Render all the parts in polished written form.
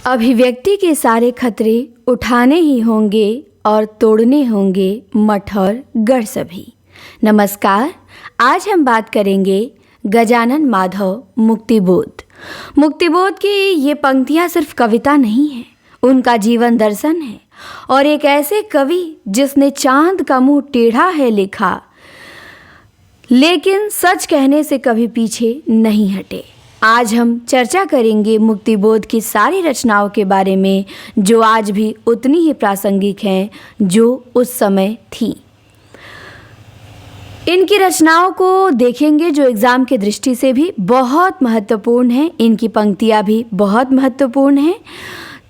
अभिव्यक्ति के सारे खतरे उठाने ही होंगे और तोड़ने होंगे मठ और गढ़ सभी। नमस्कार, आज हम बात करेंगे गजानन माधव मुक्तिबोध। मुक्तिबोध की ये पंक्तियाँ सिर्फ कविता नहीं है, उनका जीवन दर्शन है और एक ऐसे कवि जिसने चांद का मुंह टेढ़ा है लिखा, लेकिन सच कहने से कभी पीछे नहीं हटे। आज हम चर्चा करेंगे मुक्तिबोध की सारी रचनाओं के बारे में, जो आज भी उतनी ही प्रासंगिक हैं जो उस समय थी। इनकी रचनाओं को देखेंगे जो एग्ज़ाम के दृष्टि से भी बहुत महत्वपूर्ण हैं, इनकी पंक्तियाँ भी बहुत महत्वपूर्ण हैं।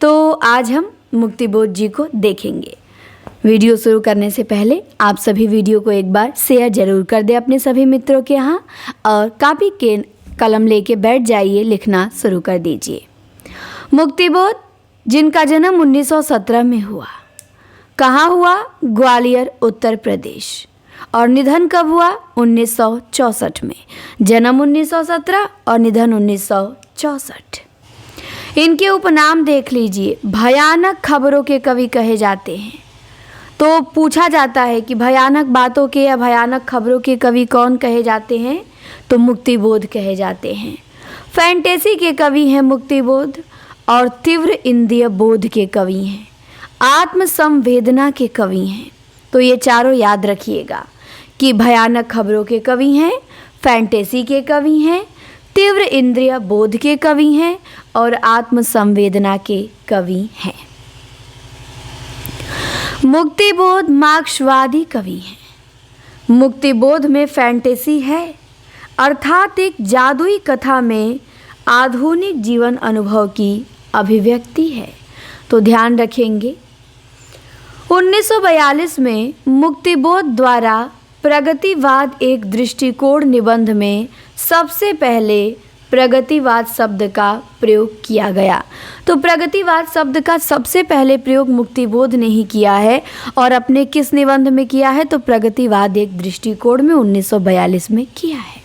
तो आज हम मुक्तिबोध जी को देखेंगे। वीडियो शुरू करने से पहले आप सभी वीडियो को एक बार शेयर ज़रूर कर दें अपने सभी मित्रों के यहाँ, और कापी के कलम लेके बैठ जाइए, लिखना शुरू कर दीजिए। मुक्तिबोध जिनका जन्म 1917 में हुआ, कहाँ हुआ? ग्वालियर, उत्तर प्रदेश। और निधन कब हुआ? 1964 में। जन्म 1917 और निधन 1964। इनके उपनाम देख लीजिए। भयानक खबरों के कवि कहे जाते हैं। तो पूछा जाता है कि भयानक बातों के या भयानक खबरों के कवि कौन कहे जाते हैं? तो मुक्तिबोध कहे जाते हैं। फैंटेसी के कवि हैं मुक्तिबोध, और तीव्र इंद्रिय बोध के कवि हैं, आत्मसंवेदना के कवि हैं। तो ये चारों याद रखिएगा कि भयानक खबरों के कवि हैं, फैंटेसी के कवि हैं, तीव्र इंद्रिय बोध के कवि हैं और आत्मसंवेदना के कवि हैं। मुक्तिबोध मार्क्सवादी कवि हैं। मुक्तिबोध में फैंटेसी है, अर्थात एक जादुई कथा में आधुनिक जीवन अनुभव की अभिव्यक्ति है। तो ध्यान रखेंगे 1942 में मुक्तिबोध द्वारा प्रगतिवाद एक दृष्टिकोण निबंध में सबसे पहले प्रगतिवाद शब्द का प्रयोग किया गया। तो प्रगतिवाद शब्द का सबसे पहले प्रयोग मुक्तिबोध ने ही किया है, और अपने किस निबंध में किया है? तो प्रगतिवाद एक दृष्टिकोण में 1942 में किया है।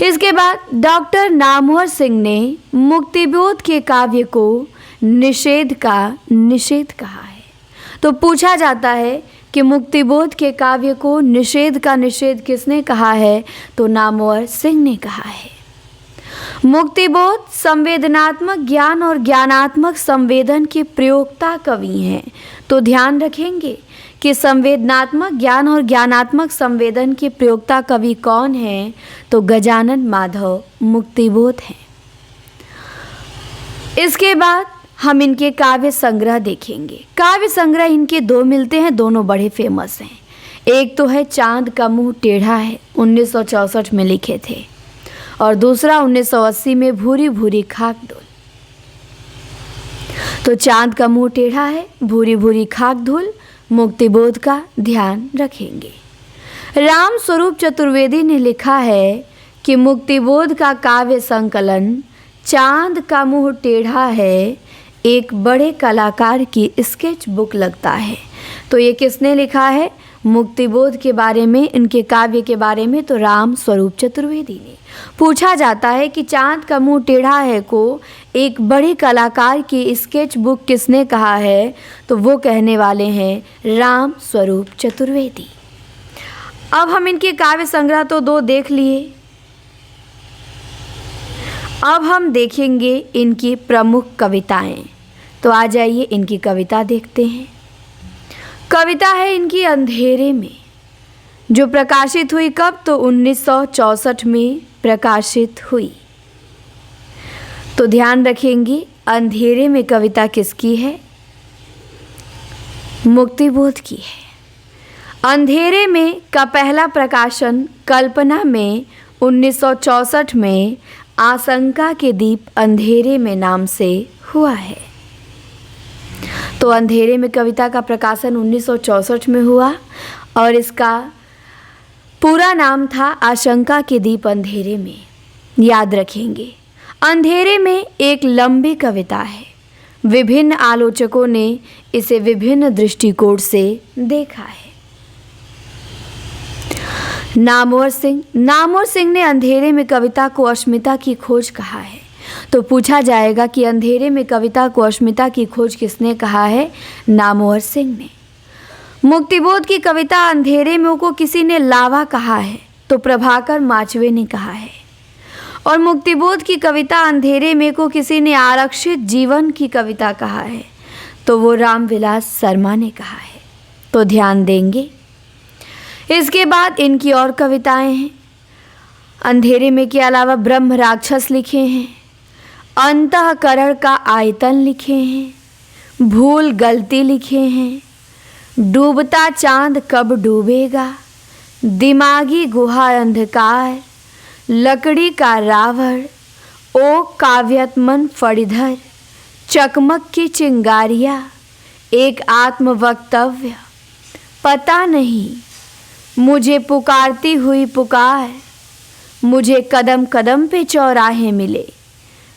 इसके बाद डॉक्टर नामवर सिंह ने मुक्तिबोध के काव्य को निषेध का निषेध कहा है। तो पूछा जाता है कि मुक्तिबोध के काव्य को निषेध का निषेध किसने कहा है? तो नामवर सिंह ने कहा है। मुक्तिबोध संवेदनात्मक ज्ञान और ज्ञानात्मक संवेदन के प्रयोक्ता कवि हैं। तो ध्यान रखेंगे कि संवेदनात्मक ज्ञान और ज्ञानात्मक संवेदन के प्रयोक्ता कवि कौन हैं? तो गजानन माधव मुक्तिबोध हैं। इसके बाद हम इनके काव्य संग्रह देखेंगे। काव्य संग्रह इनके दो मिलते हैं, दोनों बड़े फेमस हैं। एक तो है चांद का मुंह टेढ़ा है, 1964 में लिखे थे, और दूसरा 1980 में भूरी भूरी खाक धूल। तो चांद का मुंह टेढ़ा है, भूरी भूरी खाक धूल, मुक्तिबोध का ध्यान रखेंगे। राम स्वरूप चतुर्वेदी ने लिखा है कि मुक्तिबोध का काव्य संकलन चांद का मुंह टेढ़ा है एक बड़े कलाकार की स्केच बुक लगता है। तो ये किसने लिखा है मुक्तिबोध के बारे में, इनके काव्य के बारे में? तो राम स्वरूप चतुर्वेदी ने। पूछा जाता है कि चांद का मुंह टेढ़ा है को एक बड़े कलाकार की स्केच बुक किसने कहा है? तो वो कहने वाले हैं राम स्वरूप चतुर्वेदी। अब हम इनके काव्य संग्रह तो दो देख लिए, अब हम देखेंगे इनकी प्रमुख कविताएं। तो आ जाइए इनकी कविता देखते हैं। कविता है इनकी अंधेरे में, जो प्रकाशित हुई कब? तो 1964 में प्रकाशित हुई। तो ध्यान रखेंगे अंधेरे में कविता किसकी है? मुक्तिबोध की है। अंधेरे में का पहला प्रकाशन कल्पना में 1964 में आशंका के दीप अंधेरे में नाम से हुआ है। तो अंधेरे में कविता का प्रकाशन 1964 में हुआ, और इसका पूरा नाम था आशंका के दीप अंधेरे में। याद रखेंगे अंधेरे में एक लंबी कविता है। विभिन्न आलोचकों ने इसे विभिन्न दृष्टिकोण से देखा है। नामवर सिंह ने अंधेरे में कविता को अस्मिता की खोज कहा है। तो पूछा जाएगा कि अंधेरे में कविता को अस्मिता की खोज किसने कहा है? नामवर सिंह ने। मुक्तिबोध की कविता अंधेरे में को किसी ने लावा कहा है? तो प्रभाकर माचवे ने कहा है। और मुक्तिबोध की कविता अंधेरे में को किसी ने आरक्षित जीवन की कविता कहा है? तो वो रामविलास शर्मा ने कहा है। तो ध्यान देंगे। इसके बाद इनकी और कविताएं हैं। अंधेरे में के अलावा ब्रह्म राक्षस लिखे हैं, अंतःकरण का आयतन लिखे हैं, भूल गलती लिखे हैं, डूबता चांद कब डूबेगा, दिमागी गुहा अंधकार, लकड़ी का रावण, ओ काव्यात्मन फणिधर, चकमक की चिंगारियाँ, एक आत्मवक्तव्य, पता नहीं मुझे पुकारती हुई पुकार, मुझे कदम कदम पे चौराहे मिले,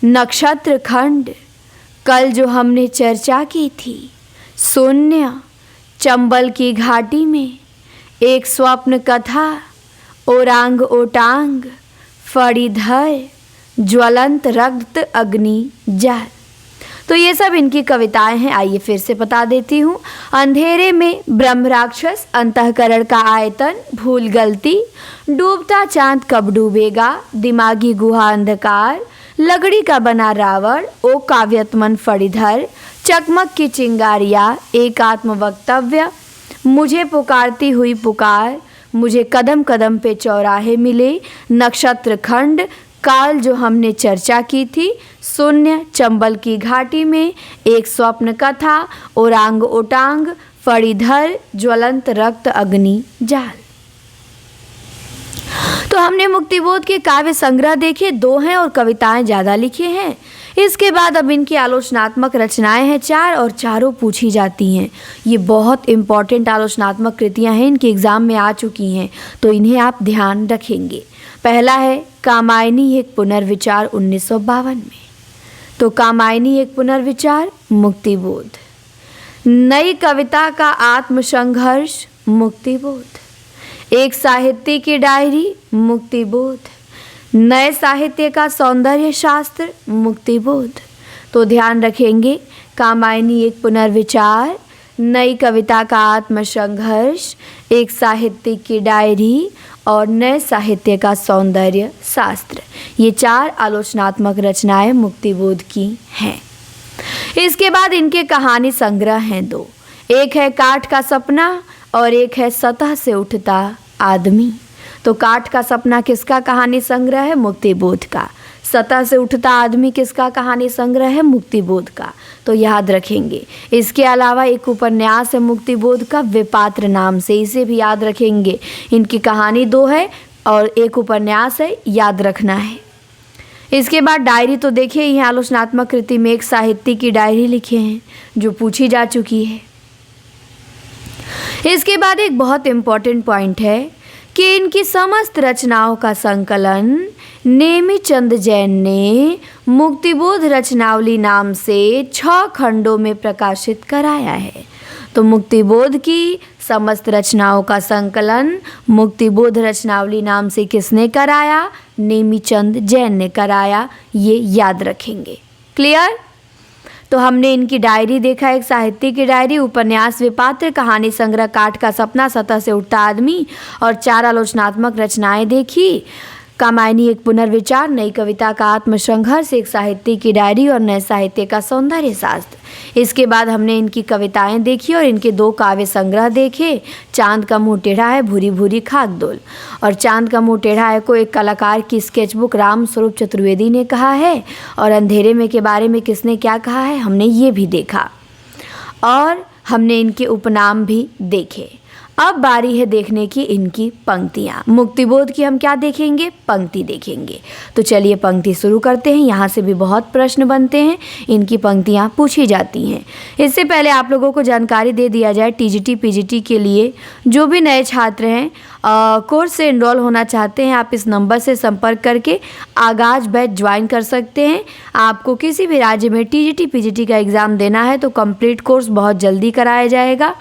नक्षत्र खंड, कल जो हमने चर्चा की थी, शून्य, चंबल की घाटी में, एक स्वप्न कथा, ओरांग ओटांग, फणिधर, ज्वलंत रक्त अग्नि जल। तो ये सब इनकी कविताएं हैं। आइए फिर से बता देती हूँ। अंधेरे में ब्रह्म राक्षस, अंतःकरण का आयतन, भूल गलती, डूबता चांद कब डूबेगा, दिमागी गुहा अंधकार, लकड़ी का बना रावण, ओ काव्यात्मन फणिधर, चकमक की चिंगारियाँ, एक आत्मवक्तव्य, मुझे पुकारती हुई पुकार, मुझे कदम कदम पे चौराहे मिले, नक्षत्र खंड, काल जो हमने चर्चा की थी, शून्य, चंबल की घाटी में, एक स्वप्न कथा, ओरांग ओटांग, फणिधर, ज्वलंत रक्त अग्नि जाल। तो हमने मुक्तिबोध के काव्य संग्रह देखे, 2 हैं और कविताएं ज़्यादा लिखे हैं। इसके बाद अब इनकी आलोचनात्मक रचनाएं हैं 4 और चारों पूछी जाती हैं। ये बहुत इम्पॉर्टेंट आलोचनात्मक कृतियां हैं, इनके एग्ज़ाम में आ चुकी हैं, तो इन्हें आप ध्यान रखेंगे। पहला है कामायनी एक पुनर्विचार 1952 में। तो कामायनी एक पुनर्विचार मुक्तिबोध। नई कविता का आत्मसंघर्ष मुक्तिबोध। एक साहित्य की डायरी मुक्तिबोध। नए साहित्य का सौंदर्य शास्त्र मुक्तिबोध। तो ध्यान रखेंगे, कामायनी एक पुनर्विचार, नई कविता का आत्मसंघर्ष, एक साहित्य की डायरी और नए साहित्य का सौंदर्य शास्त्र, ये 4 आलोचनात्मक रचनाएं मुक्तिबोध की हैं। इसके बाद इनके कहानी संग्रह हैं 2, एक है काठ का सपना और एक है सतह से उठता आदमी। तो काठ का सपना किसका कहानी संग्रह है? मुक्तिबोध का। सतह से उठता आदमी किसका कहानी संग्रह है? मुक्तिबोध का। तो याद रखेंगे। इसके अलावा एक उपन्यास है मुक्तिबोध का विपात्र नाम से, इसे भी याद रखेंगे। इनकी कहानी 2 है और एक उपन्यास है, याद रखना है। इसके बाद डायरी तो देखिए, यहाँ आलोचनात्मक कृति में एक साहित्य की डायरी लिखे हैं जो पूछी जा चुकी है। इसके बाद एक बहुत इम्पॉर्टेंट पॉइंट है कि इनकी समस्त रचनाओं का संकलन नेमीचंद जैन ने मुक्तिबोध रचनावली नाम से 6 खंडों में प्रकाशित कराया है। तो मुक्तिबोध की समस्त रचनाओं का संकलन मुक्तिबोध रचनावली नाम से किसने कराया? नेमीचंद जैन ने कराया, ये याद रखेंगे। क्लियर? तो हमने इनकी डायरी देखा, एक साहित्य की डायरी, उपन्यास विपात्र, कहानी संग्रह काठ का सपना, सतह से उठता आदमी और 4 आलोचनात्मक रचनाएं देखी। कामायनी एक पुनर्विचार, नई कविता का आत्मसंघर्ष, एक साहित्य की डायरी और नए साहित्य का सौंदर्य शास्त्र। इसके बाद हमने इनकी कविताएं देखी और इनके 2 काव्य संग्रह देखे। चांद का मुंह टेढ़ा है, भूरी भूरी खाकदोल। और चांद का मुंह टेढ़ा है को एक कलाकार की स्केचबुक राम स्वरूप चतुर्वेदी ने कहा है, और अंधेरे में के बारे में किसने क्या कहा है हमने ये भी देखा, और हमने इनके उपनाम भी देखे। अब बारी है देखने की इनकी पंक्तियाँ। मुक्तिबोध की हम क्या देखेंगे? पंक्ति देखेंगे। तो चलिए पंक्ति शुरू करते हैं। यहाँ से भी बहुत प्रश्न बनते हैं, इनकी पंक्तियाँ पूछी जाती हैं। इससे पहले आप लोगों को जानकारी दे दिया जाए, टीजीटी पीजीटी के लिए जो भी नए छात्र हैं कोर्स से एनरोल होना चाहते हैं, आप इस नंबर से संपर्क करके आगाज बैच ज्वाइन कर सकते हैं। आपको किसी भी राज्य में टीजीटी पीजीटी का एग्ज़ाम देना है तो कंप्लीट कोर्स बहुत जल्दी कराया जाएगा,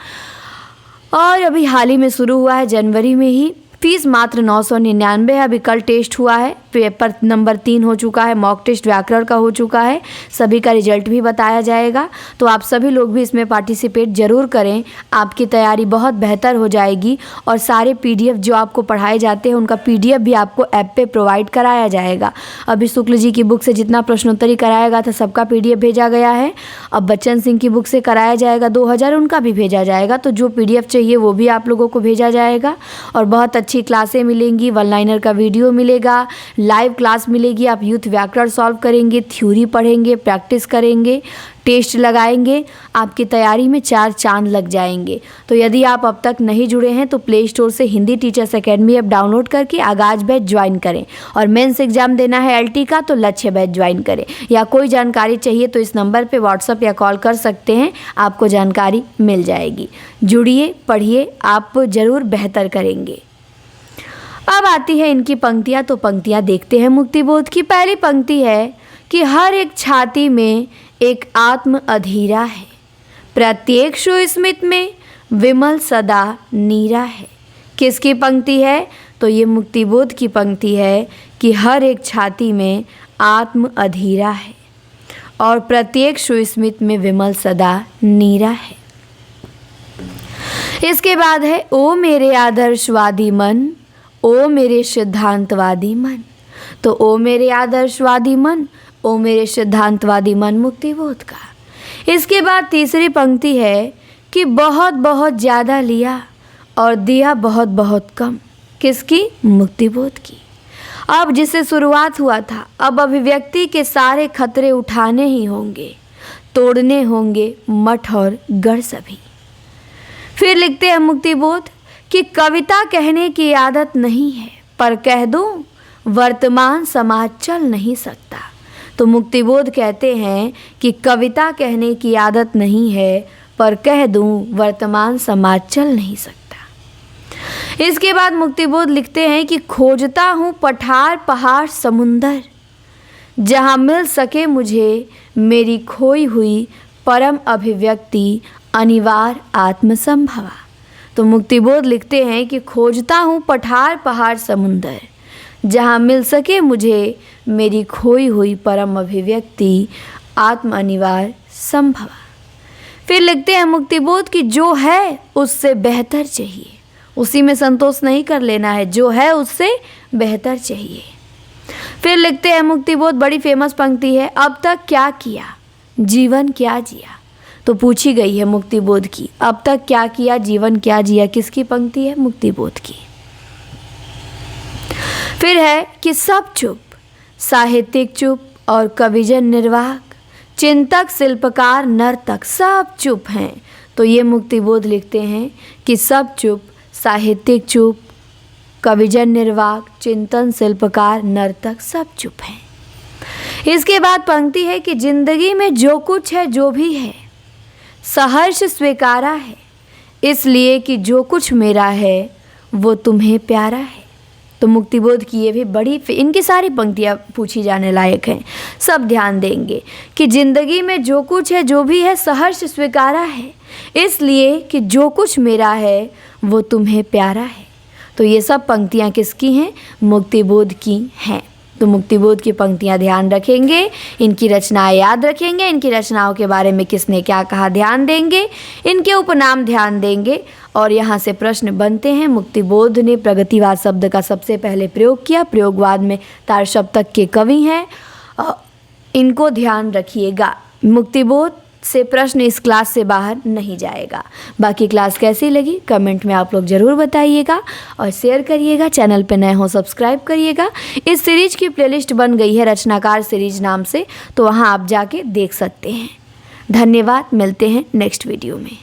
और अभी हाल ही में शुरू हुआ है, जनवरी में ही फीस मात्र 999 है। अभी कल टेस्ट हुआ है, पेपर नंबर 3 हो चुका है, मॉक टेस्ट व्याकरण का हो चुका है, सभी का रिजल्ट भी बताया जाएगा। तो आप सभी लोग भी इसमें पार्टिसिपेट ज़रूर करें, आपकी तैयारी बहुत बेहतर हो जाएगी। और सारे PDF जो आपको पढ़ाए जाते हैं उनका PDF भी आपको ऐप पे प्रोवाइड कराया जाएगा। अभी शुक्ल जी की बुक से जितना प्रश्नोत्तरी कराया था सबका PDF भेजा गया है। अब बच्चन सिंह की बुक से कराया जाएगा 2000, उनका भी भेजा जाएगा। तो जो PDF चाहिए वो भी आप लोगों को भेजा जाएगा। और बहुत अच्छी क्लासें मिलेंगी, वन लाइनर का वीडियो मिलेगा, लाइव क्लास मिलेगी, आप यूथ व्याकरण सॉल्व करेंगे, थ्योरी पढ़ेंगे, प्रैक्टिस करेंगे, टेस्ट लगाएंगे, आपकी तैयारी में 4 चांद लग जाएंगे। तो यदि आप अब तक नहीं जुड़े हैं तो प्ले स्टोर से Hindi teachers academy app download करके आगाज बैच ज्वाइन करें। और मेंस एग्जाम देना है LT का तो लक्ष्य बैच ज्वाइन करें। या कोई जानकारी चाहिए तो इस नंबर पे व्हाट्सअप या कॉल कर सकते हैं, आपको जानकारी मिल जाएगी। जुड़िए, पढ़िए, आप ज़रूर बेहतर करेंगे। अब आती है इनकी पंक्तियाँ, तो पंक्तियाँ देखते हैं मुक्तिबोध की। पहली पंक्ति है कि हर एक छाती में एक आत्म अधीरा है, प्रत्येक सुस्मित में विमल सदा नीरा है। किसकी पंक्ति है? तो ये मुक्तिबोध की पंक्ति है कि हर एक छाती में आत्म अधीरा है और प्रत्येक सुस्मित में विमल सदा नीरा है। इसके बाद है ओ मेरे आदर्शवादी मन, ओ मेरे सिद्धांतवादी मन। तो ओ मेरे आदर्शवादी मन, ओ मेरे सिद्धांतवादी मन मुक्तिबोध का। इसके बाद तीसरी पंक्ति है कि बहुत बहुत ज़्यादा लिया और दिया बहुत बहुत कम। किसकी? मुक्तिबोध की। अब जिससे शुरुआत हुआ था, अब अभिव्यक्ति के सारे खतरे उठाने ही होंगे, तोड़ने होंगे मठ और गढ़ सभी। फिर लिखते हैं मुक्तिबोध कि कविता कहने की आदत नहीं है, पर कह दूं वर्तमान समाज चल नहीं सकता। तो मुक्तिबोध कहते हैं कि कविता कहने की आदत नहीं है, पर कह दूं वर्तमान समाज चल नहीं सकता। इसके बाद मुक्तिबोध लिखते हैं कि खोजता हूँ पठार पहाड़ समुंदर, जहाँ मिल सके मुझे मेरी खोई हुई परम अभिव्यक्ति अनिवार्य आत्मसंभवा। तो मुक्तिबोध लिखते हैं कि खोजता हूँ पठार पहाड़ समुंदर, जहाँ मिल सके मुझे मेरी खोई हुई परम अभिव्यक्ति आत्म अनिवार्य संभवा। फिर लिखते हैं मुक्तिबोध कि जो है उससे बेहतर चाहिए, उसी में संतोष नहीं कर लेना है, जो है उससे बेहतर चाहिए। फिर लिखते हैं मुक्तिबोध, बड़ी फेमस पंक्ति है, अब तक क्या किया जीवन क्या जिया। तो पूछी गई है मुक्तिबोध की, अब तक क्या किया जीवन क्या जिया। किसकी पंक्ति है? मुक्तिबोध की। फिर है कि सब चुप, साहित्यिक चुप और कविजन निर्वाहक, चिंतक शिल्पकार नर्तक सब चुप हैं। तो ये मुक्तिबोध लिखते हैं कि सब चुप, साहित्यिक चुप, कविजन निर्वाहक, चिंतन शिल्पकार नर्तक सब चुप हैं। इसके बाद पंक्ति है कि जिंदगी में जो कुछ है जो भी है सहर्ष स्वीकारा है, इसलिए कि जो कुछ मेरा है वो तुम्हें प्यारा है। तो मुक्तिबोध की ये भी बड़ी, इनकी सारी पंक्तियाँ पूछी जाने लायक हैं, सब ध्यान देंगे कि ज़िंदगी में जो कुछ है जो भी है सहर्ष स्वीकारा है, इसलिए कि जो कुछ मेरा है वो तुम्हें प्यारा है। तो ये सब पंक्तियाँ किसकी हैं? मुक्तिबोध की हैं। तो मुक्तिबोध की पंक्तियाँ ध्यान रखेंगे, इनकी रचनाएं याद रखेंगे, इनकी रचनाओं के बारे में किसने क्या कहा ध्यान देंगे, इनके उपनाम ध्यान देंगे। और यहाँ से प्रश्न बनते हैं। मुक्तिबोध ने प्रगतिवाद शब्द का सबसे पहले प्रयोग किया, प्रयोगवाद में तारसप्तक के कवि हैं, इनको ध्यान रखिएगा। मुक्तिबोध से प्रश्न इस क्लास से बाहर नहीं जाएगा। बाकी क्लास कैसी लगी कमेंट में आप लोग ज़रूर बताइएगा और शेयर करिएगा। चैनल पे नए हो सब्सक्राइब करिएगा। इस सीरीज की प्लेलिस्ट बन गई है रचनाकार सीरीज नाम से, तो वहाँ आप जाके देख सकते हैं। धन्यवाद, मिलते हैं नेक्स्ट वीडियो में।